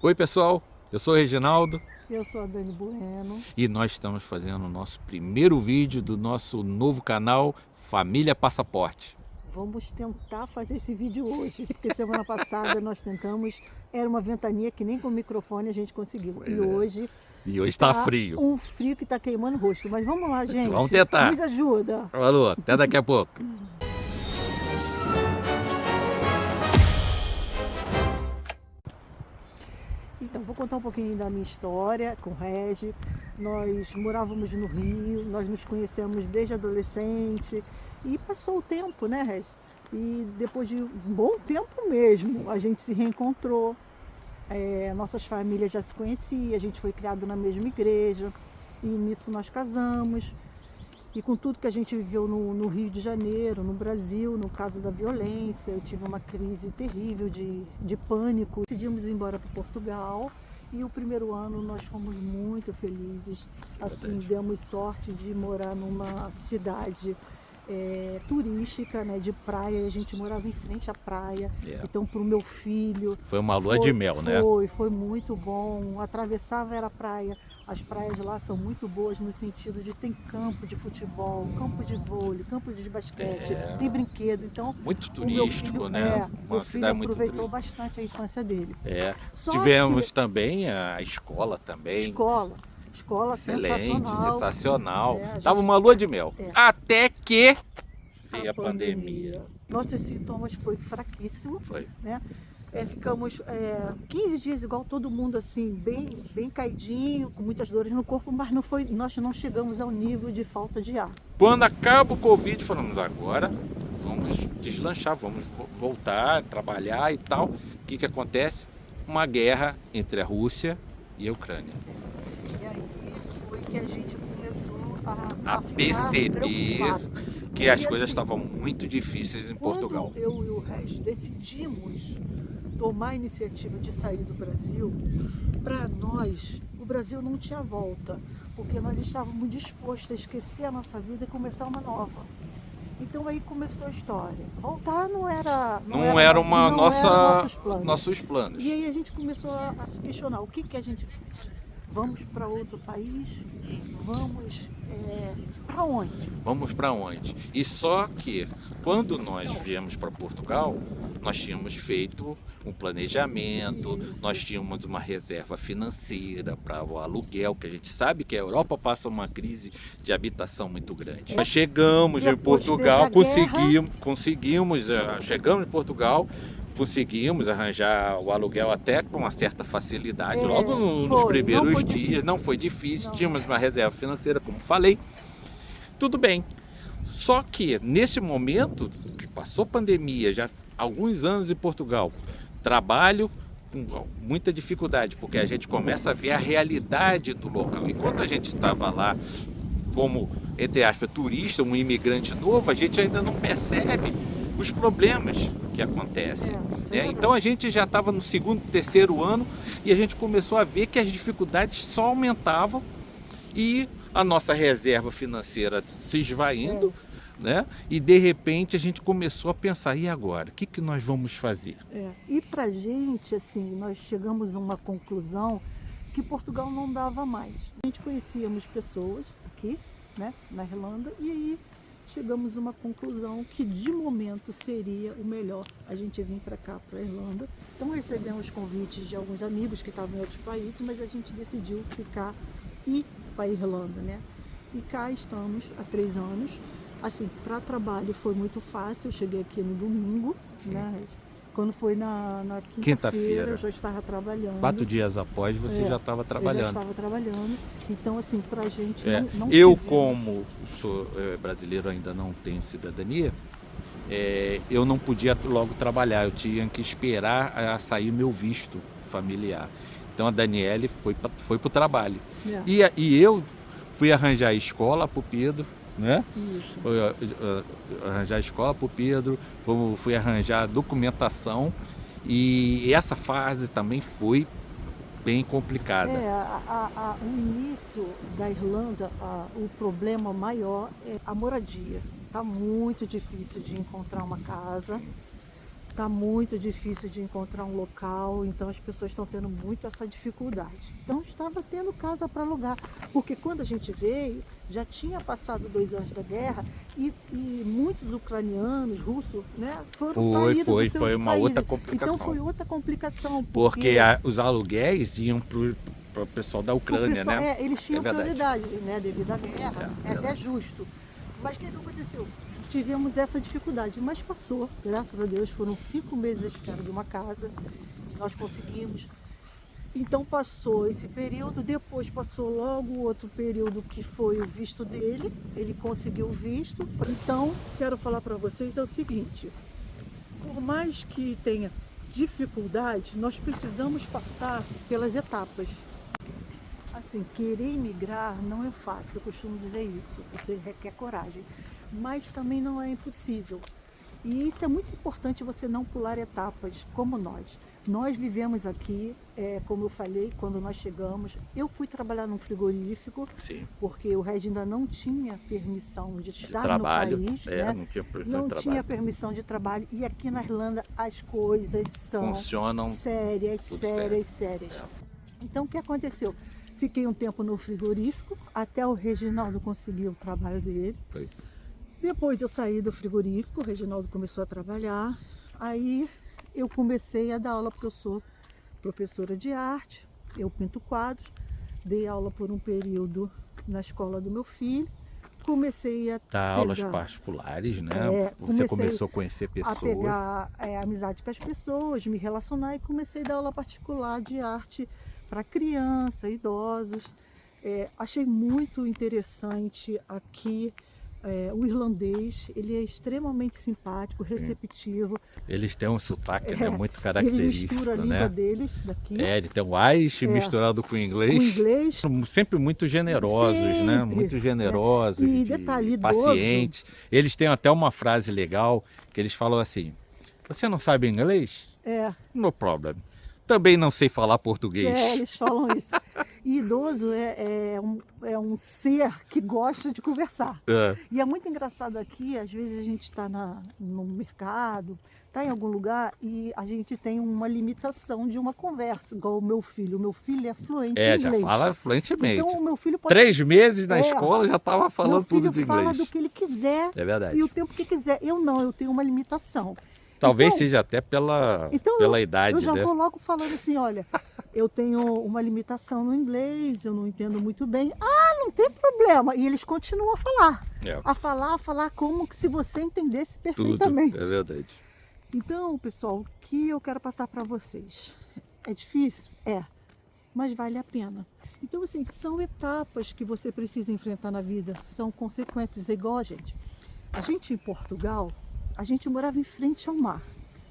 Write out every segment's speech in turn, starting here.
Oi pessoal, eu sou o Reginaldo Eu sou a Dani Bueno. e nós estamos fazendo o nosso primeiro vídeo do nosso novo canal Família Passaporte. Vamos tentar fazer esse vídeo hoje, porque semana passada nós tentamos, era uma ventania que nem com o microfone a gente conseguiu. E hoje E hoje está tá frio. um frio que tá queimando o rosto. Mas vamos lá, gente. Vamos tentar. Nos ajuda. Falou, até daqui a pouco. Então, vou contar um pouquinho da minha história com o Regi. Nós morávamos no Rio, nós nos conhecemos desde adolescente e passou o tempo, né, Regi? E depois de um bom tempo mesmo, a gente se reencontrou. Nossas famílias já se conheciam, a gente foi criado na mesma igreja e nisso nós casamos. E com tudo que a gente viveu no Rio de Janeiro, no Brasil, no caso da violência, eu tive uma crise terrível de pânico. Decidimos ir embora para Portugal e o primeiro ano nós fomos muito felizes. Assim, demos sorte de morar numa cidade turística, né, de praia. A gente morava em frente à praia. Então, para o meu filho... Foi uma lua de mel, né? Foi muito bom. Atravessava era a praia. As praias lá são muito boas no sentido de tem campo de futebol, campo de vôlei, campo de basquete, tem brinquedo. Então, muito o meu turístico, filho, né? meu filho Muito aproveitou turística. bastante a infância dele. Só Tivemos que também a escola também. Escola Excelente, sensacional. sensacional. A Tava gente- uma lua de mel. É. Até que veio a pandemia. Nossos sintomas foi fraquíssimo, Foi. né? Ficamos 15 dias igual todo mundo, assim, bem caidinho, com muitas dores no corpo, mas nós não chegamos ao nível de falta de ar. Quando acaba o Covid, falamos agora vamos deslanchar, vamos voltar, trabalhar e tal. O que acontece? Uma guerra entre a Rússia e a Ucrânia. E aí foi que a gente começou A ficar perceber preocupado. que E as coisas assim, estavam muito difíceis em Portugal. quando eu e o Regis decidimos tomar a iniciativa de sair do Brasil, para nós, o Brasil não tinha volta, porque nós estávamos dispostos a esquecer a nossa vida e começar uma nova. Então aí começou a história. Voltar não era nossos planos. E aí a gente começou a se questionar, o que a gente faz? Vamos para outro país? Vamos para onde? Vamos para onde? E só que quando nós viemos para Portugal, nós tínhamos feito um planejamento, Isso. nós tínhamos uma reserva financeira para o aluguel, que a gente sabe que a Europa passa uma crise de habitação muito grande. Nós chegamos em Depois Portugal, teve a guerra. chegamos em Portugal, conseguimos arranjar o aluguel até com uma certa facilidade. Logo nos primeiros dias, não foi difícil, tínhamos uma reserva financeira, como falei. Tudo bem. Só que nesse momento que passou pandemia, já há alguns anos em Portugal, trabalho com muita dificuldade, porque a gente começa a ver a realidade do local. Enquanto a gente estava lá como, entre aspas, turista, um imigrante novo, a gente ainda não percebe os problemas que acontecem. Então a gente já estava no segundo, terceiro ano e a gente começou a ver que as dificuldades só aumentavam e a nossa reserva financeira se esvaindo, né? E de repente a gente começou a pensar, e agora? O que nós vamos fazer? E pra gente, assim, nós chegamos a uma conclusão que Portugal não dava mais. A gente conhecíamos pessoas aqui, né, na Irlanda, e aí chegamos a uma conclusão que de momento seria o melhor a gente vir para cá, para a Irlanda. Então recebemos convites de alguns amigos que estavam em outros países, mas a gente decidiu ficar e para a Irlanda, né? E cá estamos há 3 anos. Assim, para trabalho foi muito fácil, eu cheguei aqui no domingo, né? Quando foi na quinta-feira eu já estava trabalhando. 4 dias após você já estava trabalhando. Eu já estava trabalhando. Então, assim, pra gente não eu, tivemos... como sou brasileiro, ainda não tenho cidadania, eu não podia logo trabalhar, eu tinha que esperar a sair meu visto familiar. Então a Daniele foi para o trabalho. E eu fui arranjar escola para o Pedro, né? Isso. Fui arranjar escola para o Pedro, fui arranjar documentação e essa fase também foi bem complicada. O início da Irlanda, o problema maior é a moradia. Está muito difícil de encontrar uma casa. Tá muito difícil de encontrar um local, então as pessoas estão tendo muito essa dificuldade. Então estava tendo casa para alugar, porque quando a gente veio, já tinha passado 2 anos da guerra e muitos ucranianos, russos, né, foram saídos dos seus foi uma países. outra complicação. Então foi outra complicação. Porque os aluguéis iam para o pessoal da Ucrânia, né? Eles tinham verdade. prioridade, né, devido à guerra, é até justo. Mas o que aconteceu? Tivemos essa dificuldade, mas passou, graças a Deus, foram 5 meses à espera de uma casa, nós conseguimos. Então passou esse período, depois passou logo outro período que foi o visto dele, ele conseguiu o visto. Então, quero falar para vocês é o seguinte, por mais que tenha dificuldade, nós precisamos passar pelas etapas. Assim, querer imigrar não é fácil, eu costumo dizer isso, você requer coragem, mas também não é impossível. E isso é muito importante, você não pular etapas, como nós. Nós vivemos aqui, como eu falei, quando nós chegamos, eu fui trabalhar num frigorífico, Sim. porque o Regis ainda não tinha permissão de estar trabalho, no país, não tinha permissão não de trabalho. tinha permissão de trabalho, e aqui na Irlanda as coisas são funcionam sérias. Então o que aconteceu? Fiquei um tempo no frigorífico, até o Reginaldo conseguir o trabalho dele. Foi. Depois eu saí do frigorífico, o Reginaldo começou a trabalhar, aí eu comecei a dar aula, porque eu sou professora de arte, eu pinto quadros, dei aula por um período na escola do meu filho, comecei a dar aulas particulares, né? Você começou a conhecer pessoas. A pegar amizade com as pessoas, me relacionar e comecei a dar aula particular de arte para criança, idosos. Achei muito interessante aqui. O irlandês, ele é extremamente simpático, receptivo. Eles têm um sotaque muito característico, ele mistura a língua deles daqui. Ele tem o Irish misturado com o inglês. Sempre muito generosos, né? Muito generosos, E detalhe, pacientes. Eles têm até uma frase legal que eles falam assim: você não sabe inglês? No problem. Também não sei falar português. Eles falam isso. E idoso é um ser que gosta de conversar. E é muito engraçado aqui, às vezes a gente está no mercado, está em algum lugar e a gente tem uma limitação de uma conversa, igual o meu filho. O meu filho é fluente em inglês. Já fala fluentemente. Então o meu filho pode... 3 meses na escola já estava falando tudo de inglês. Meu filho fala do que ele quiser. É verdade. E o tempo que quiser. Eu não, eu tenho uma limitação. Talvez seja até pela idade. Eu já vou logo falando assim, olha, eu tenho uma limitação no inglês, eu não entendo muito bem. Não tem problema. E eles continuam a falar. A falar como se você entendesse perfeitamente. Tudo, é verdade. Então, pessoal, o que eu quero passar para vocês? É difícil? Mas vale a pena. Então, assim, são etapas que você precisa enfrentar na vida, são consequências, igual a gente. A gente em Portugal, a gente morava em frente ao mar,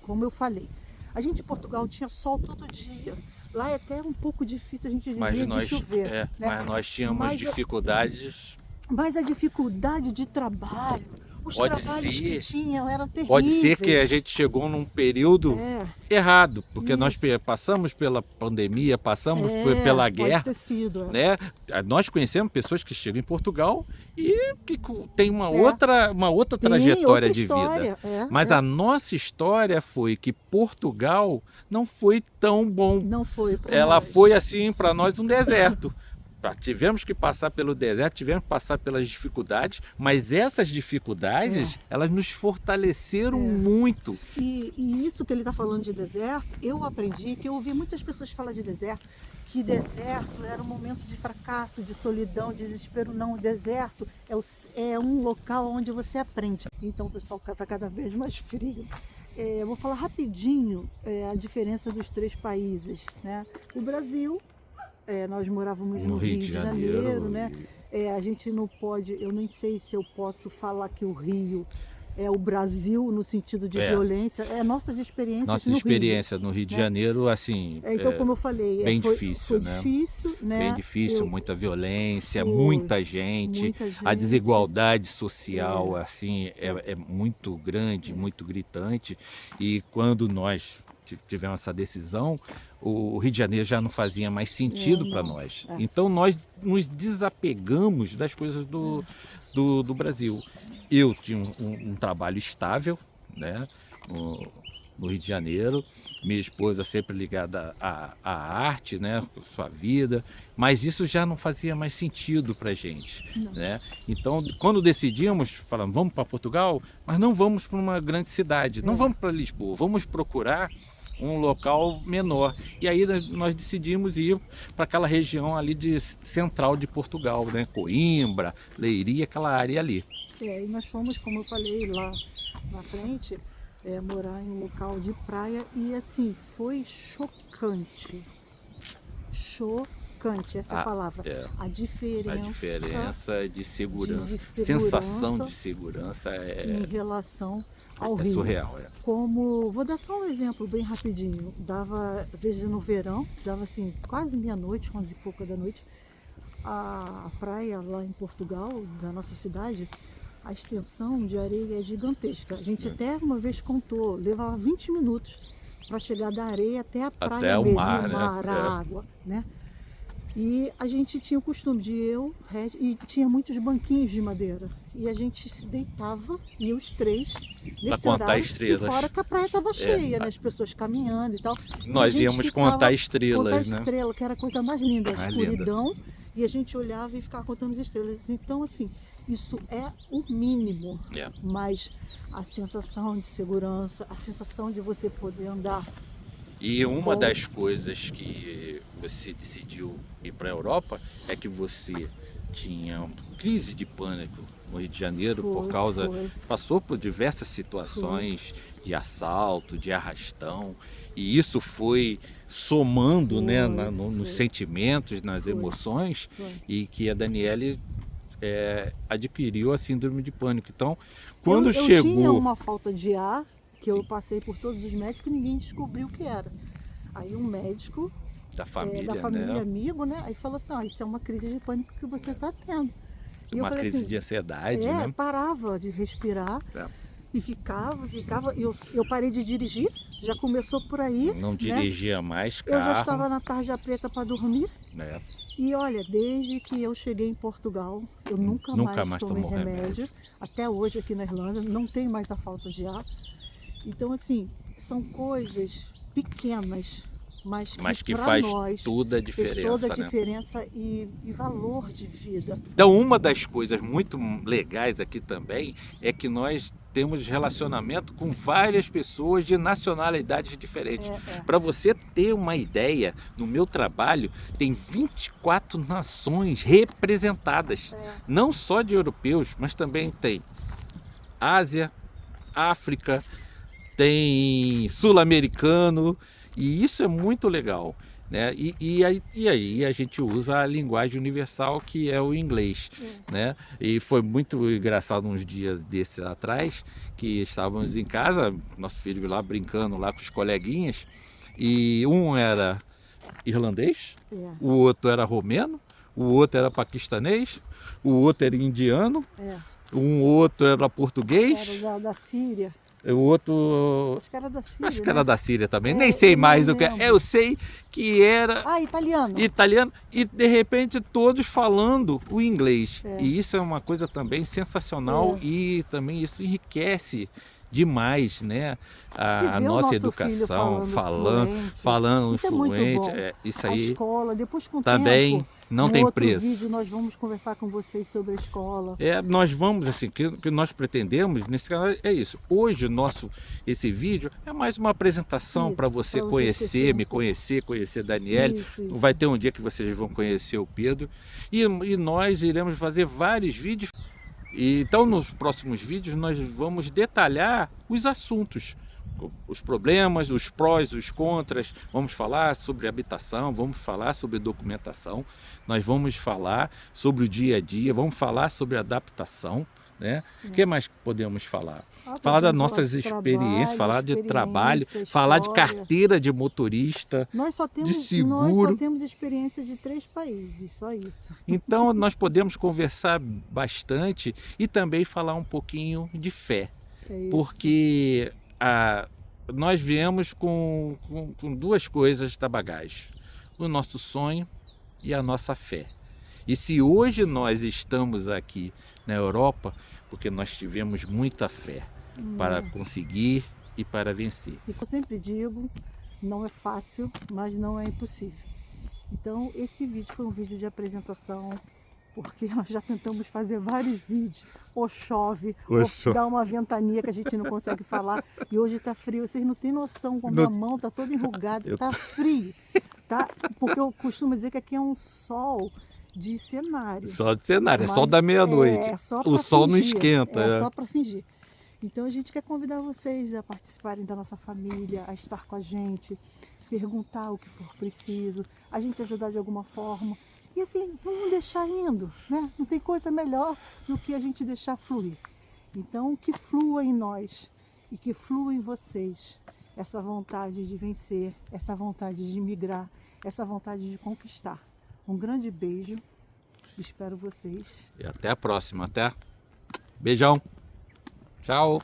como eu falei. A gente em Portugal tinha sol todo dia. Lá é até um pouco difícil a gente dizer de chover. Né? Mas nós tínhamos dificuldades. Mas a dificuldade de trabalho, os trabalhos que tinham eram terríveis. Pode ser que a gente chegou num período errado, porque nós passamos pela pandemia, passamos pela guerra. Pode ter sido, né? Nós conhecemos pessoas que chegam em Portugal e que tem uma outra trajetória de vida. Mas a nossa história foi que Portugal não foi tão bom. Não foi. Ela foi assim para nós um deserto. Tivemos que passar pelo deserto, tivemos que passar pelas dificuldades, mas essas dificuldades, elas nos fortaleceram muito. E isso que ele está falando de deserto, eu aprendi, que eu ouvi muitas pessoas falar de deserto, que deserto era um momento de fracasso, de solidão, desespero. Não, o deserto é um local onde você aprende. Então o pessoal está cada vez mais frio. Eu vou falar rapidinho a diferença dos 3 países, né? O Brasil... nós morávamos no Rio de Janeiro, né? A gente não pode, eu nem sei se eu posso falar que o Rio é o Brasil no sentido de violência, nossas experiências no Rio. Nossa experiência no Rio de Janeiro, assim... Então, como eu falei, foi difícil, né? Bem difícil, muita violência, muita gente. A desigualdade social, assim, é muito grande, muito gritante. E quando nós tivemos essa decisão, o Rio de Janeiro já não fazia mais sentido para nós. Então nós nos desapegamos das coisas do Brasil. Eu tinha um trabalho estável, né? no Rio de Janeiro. Minha esposa sempre ligada à arte, né, sua vida, mas isso já não fazia mais sentido para a gente, né? Então, quando decidimos, falamos, vamos para Portugal, mas não vamos para uma grande cidade, não vamos para Lisboa, vamos procurar um local menor. E aí nós decidimos ir para aquela região ali central de Portugal, né? Coimbra, Leiria, aquela área ali. E nós fomos, como eu falei lá na frente, morar em um local de praia e assim, foi chocante. Chocante, essa é a palavra. A diferença de segurança, sensação de segurança em relação ao Rio. Surreal, Vou dar só um exemplo bem rapidinho. Dava, às vezes no verão, dava assim, quase meia-noite, 11 e pouca da noite, a praia lá em Portugal, da nossa cidade, a extensão de areia é gigantesca. A gente até uma vez contou, levava 20 minutos para chegar da areia até a praia até mesmo, o mar, a água, né? E a gente tinha o costume e tinha muitos banquinhos de madeira. E a gente se deitava, e os três, nesse horário, estrelas. E fora que a praia estava cheia, né? As pessoas caminhando e tal. Nós íamos contar estrelas, né? Estrela, que era a coisa mais linda, a escuridão. E a gente olhava e ficava contando as estrelas. Então, assim, isso é o mínimo. Mas a sensação de segurança, a sensação de você poder andar. E uma das coisas que você decidiu ir para a Europa é que você tinha crise de pânico no Rio de Janeiro passou por diversas situações de assalto, de arrastão, e isso foi somando, né, nos sentimentos, nas emoções, e que a Daniele adquiriu a síndrome de pânico. Então, quando chegou... Eu tinha uma falta de ar, que eu passei por todos os médicos e ninguém descobriu o que era. Aí um médico da família, né? Amigo, né? Aí falou assim, isso é uma crise de pânico que você está tendo. E uma eu falei crise assim, de ansiedade, né? Parava de respirar e ficava. Eu parei de dirigir, já começou por aí. Não dirigia mais carro. Eu já estava na tarja preta para dormir. E olha, desde que eu cheguei em Portugal, eu nunca mais tomei remédio. Até hoje aqui na Irlanda, não tem mais a falta de ar. Então, assim, são coisas pequenas, mas que faz nós, toda a diferença, fez toda a diferença e valor de vida. Então, uma das coisas muito legais aqui também é que nós temos relacionamento com várias pessoas de nacionalidades diferentes. Para você ter uma ideia, no meu trabalho tem 24 nações representadas, não só de europeus, mas também tem Ásia, África, tem sul-americano, e isso é muito legal, né? E aí a gente usa a linguagem universal, que é o inglês, né? E foi muito engraçado uns dias desses atrás, que estávamos em casa, nosso filho lá brincando lá com os coleguinhas, e um era irlandês, o outro era romeno, o outro era paquistanês, o outro era indiano, um outro era português. Era da Síria. O outro... Acho que era da Síria. Acho que era da Síria também. Nem sei mais do que... Eu sei que era... Italiano. Italiano. E de repente todos falando o inglês. E isso é uma coisa também sensacional e também isso enriquece demais, né? A nossa educação, falando isso fluente. É muito bom. Isso aí. A escola, depois com o também tempo, não tem preço. Vídeo nós vamos conversar com vocês sobre a escola. Nós vamos, assim, o que nós pretendemos nesse canal é isso. Hoje esse vídeo é mais uma apresentação para você conhecer, me conhecer a Daniele. Isso. Vai ter um dia que vocês vão conhecer o Pedro. E nós iremos fazer vários vídeos. Então, nos próximos vídeos, nós vamos detalhar os assuntos, os problemas, os prós, os contras. Vamos falar sobre habitação, vamos falar sobre documentação, nós vamos falar sobre o dia a dia, vamos falar sobre adaptação, né? O que mais podemos falar? Falar das nossas experiências, falar de trabalho, falar de carteira de motorista, de seguro. Nós só temos experiência de 3 países, só isso. Então nós podemos conversar bastante e também falar um pouquinho de fé. Porque nós viemos com 2 coisas da bagagem: o nosso sonho e a nossa fé. E se hoje nós estamos aqui na Europa, porque nós tivemos muita fé para conseguir e para vencer. E eu sempre digo, não é fácil, mas não é impossível. Então esse vídeo foi um vídeo de apresentação, porque nós já tentamos fazer vários vídeos, ou chove, ou dá uma ventania que a gente não consegue falar, e hoje está frio, vocês não têm noção como a mão está toda enrugada, está frio, tá? Porque eu costumo dizer que aqui é um sol de cenário. Sol de cenário, é sol da meia-noite, o sol não esquenta. É só para fingir. Então a gente quer convidar vocês a participarem da nossa família, a estar com a gente, perguntar o que for preciso, a gente ajudar de alguma forma. E assim, vamos deixar indo, né? Não tem coisa melhor do que a gente deixar fluir. Então, que flua em nós e que flua em vocês essa vontade de vencer, essa vontade de migrar, essa vontade de conquistar. Um grande beijo, espero vocês. E até a próxima, até. Beijão. Tchau.